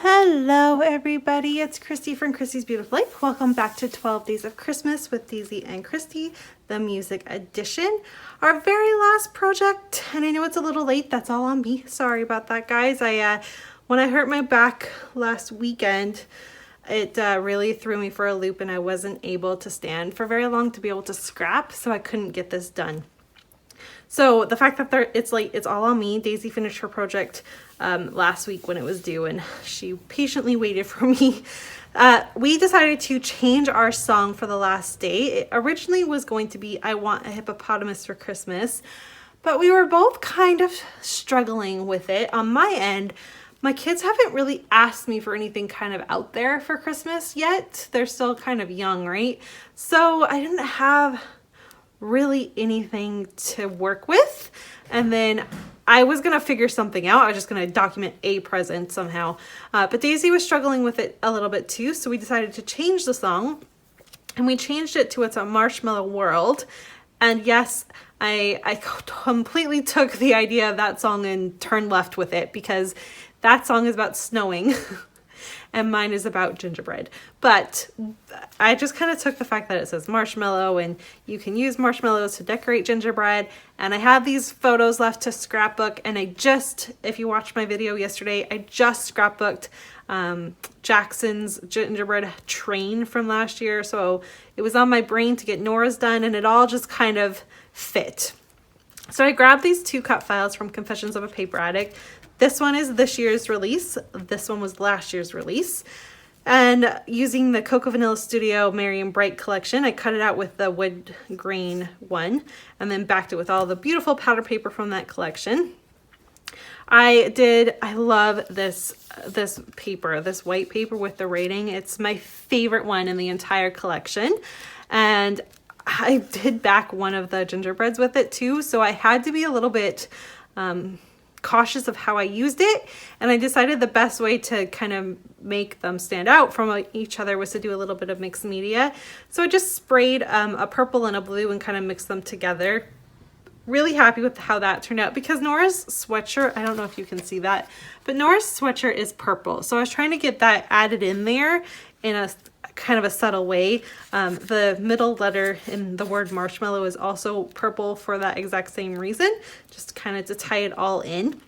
Hello everybody, it's Christy from Christy's Beautiful Life. Welcome back to 12 Days of Christmas with Daisy and Christy, the music edition. Our very last project, and I know it's a little late, that's all on me. Sorry about that, guys. When I hurt my back last weekend, it really threw me for a loop and I wasn't able to stand for very long to be able to scrap, so I couldn't get this done. So the fact that it's late, it's all on me. Daisy finished her project last week when it was due, and she patiently waited for me. We decided to change our song for the last day. It originally was going to be I Want a Hippopotamus for Christmas, but we were both kind of struggling with it. On my end, my kids haven't really asked me for anything kind of out there for Christmas yet. They're still kind of young, right? So I didn't have really anything to work with, and then I was gonna figure something out. I was just gonna document a present somehow, but Daisy was struggling with it a little bit too, so we decided to change the song, and we changed it to It's a Marshmallow World. And yes, I completely took the idea of that song and turned left with it, because that song is about snowing and mine is about gingerbread. But I just kind of took the fact that it says marshmallow and you can use marshmallows to decorate gingerbread. And I have these photos left to scrapbook, and if you watched my video yesterday, I just scrapbooked Jackson's gingerbread train from last year. So it was on my brain to get Nora's done, and it all just kind of fit. So I grabbed these two cut files from Confessions of a Paper Addict. This one is this year's release. This one was last year's release. And using the Cocoa Vanilla Studio Merry & Bright collection, I cut it out with the wood grain one and then backed it with all the beautiful powder paper from that collection. I love this paper, this white paper with the rating. It's my favorite one in the entire collection. And I did back one of the gingerbreads with it too, so I had to be a little bit cautious of how I used it, and I decided the best way to kind of make them stand out from each other was to do a little bit of mixed media. So I just sprayed a purple and a blue and kind of mixed them together. Really happy with how that turned out, because Nora's sweatshirt, I don't know if you can see that, but Nora's sweatshirt is purple, so I was trying to get that added in there in a kind of a subtle way. The middle letter in the word marshmallow is also purple for that exact same reason, just kind of to tie it all in.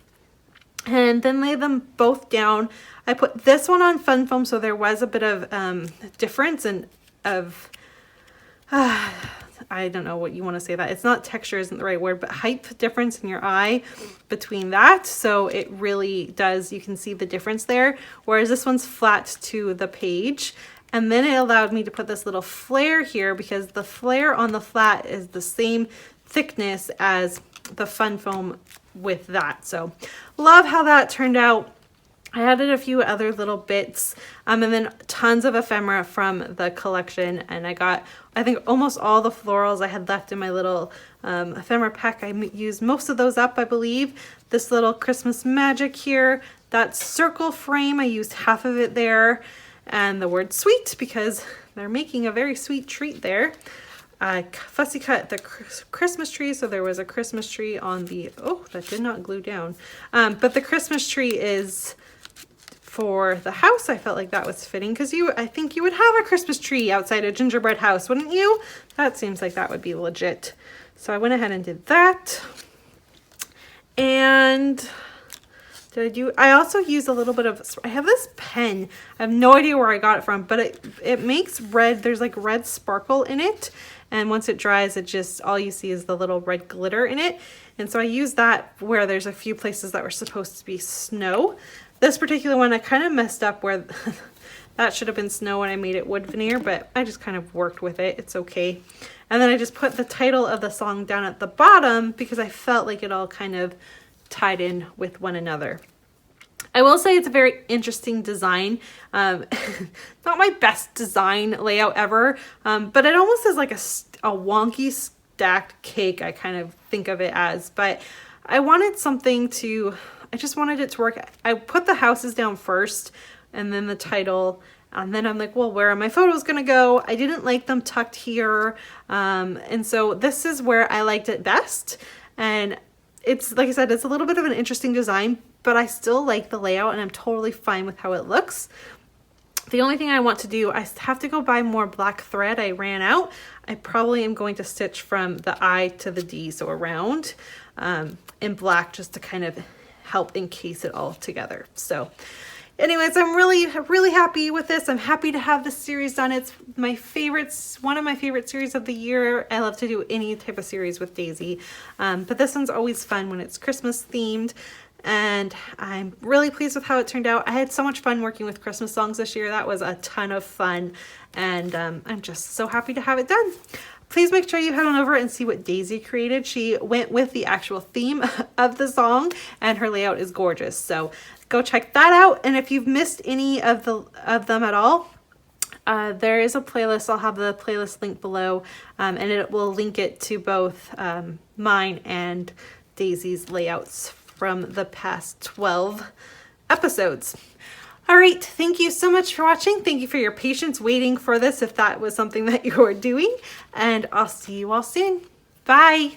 And then lay them both down. I put this one on fun foam, so there was a bit of difference I don't know what you want to say that. It's not texture isn't the right word, but height difference in your eye between that. So it really does, you can see the difference there. Whereas this one's flat to the page. And then it allowed me to put this little flare here, because the flare on the flat is the same thickness as the fun foam with that. So love how that turned out. I added a few other little bits and then tons of ephemera from the collection, and I got, I think, almost all the florals I had left in my little ephemera pack. I used most of those up, I believe. This little Christmas magic here, that circle frame, I used half of it there, and the word sweet, because they're making a very sweet treat there. I fussy cut the Christmas tree, so there was a Christmas tree on the, oh, that did not glue down. But the Christmas tree is for the house. I felt like that was fitting, because I think you would have a Christmas tree outside a gingerbread house, wouldn't you? That seems like that would be legit. So I went ahead and did that. And I also used a little bit of, I have this pen. I have no idea where I got it from, but it makes red, there's like red sparkle in it. And once it dries, it just, all you see is the little red glitter in it. And so I used that where there's a few places that were supposed to be snow. This particular one, I kind of messed up where that should have been snow when I made it wood veneer, but I just kind of worked with it. It's okay. And then I just put the title of the song down at the bottom, because I felt like it all kind of tied in with one another. I will say it's a very interesting design. Not my best design layout ever, but it almost is like a wonky stacked cake, I kind of think of it as. But I wanted something to, I just wanted it to work. I put the houses down first and then the title, and then I'm like, well, where are my photos gonna go? I didn't like them tucked here. And so this is where I liked it best. And it's, like I said, it's a little bit of an interesting design, but I still like the layout and I'm totally fine with how it looks. The only thing I want to do, I have to go buy more black thread. I ran out. I probably am going to stitch from the I to the D, so around, in black, just to kind of help encase it all together. So anyways, I'm really happy with this. I'm happy to have this series done. It's my favorites, one of my favorite series of the year. I love to do any type of series with Daisy, but this one's always fun when it's Christmas themed. And I'm really pleased with how it turned out. I had so much fun working with Christmas songs this year. That was a ton of fun, and I'm just so happy to have it done. Please make sure you head on over and see what Daisy created. She went with the actual theme of the song, and her layout is gorgeous. So go check that out. And if you've missed any of them at all, there is a playlist. I'll have the playlist link below, and it will link it to both mine and Daisy's layouts from the past 12 episodes. All right, thank you so much for watching. Thank you for your patience waiting for this if that was something that you were doing, and I'll see you all soon. Bye.